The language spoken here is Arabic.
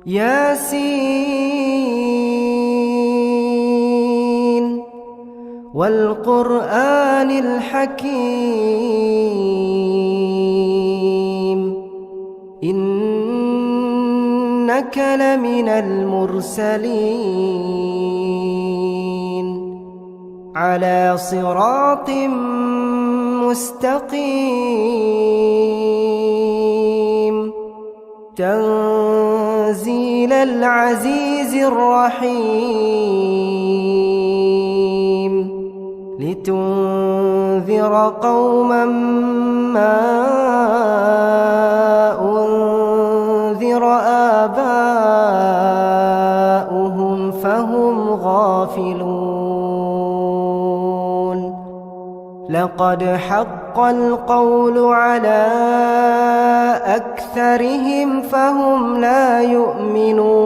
ياسين والقرآن الحكيم إنك لمن المرسلين على صراط مستقيم تنزيل العزيز الرحيم لتنذر قوما ما أنذر آباؤهم فهم غافلون لقد حق القول على أكثرهم فهم لا يؤمنون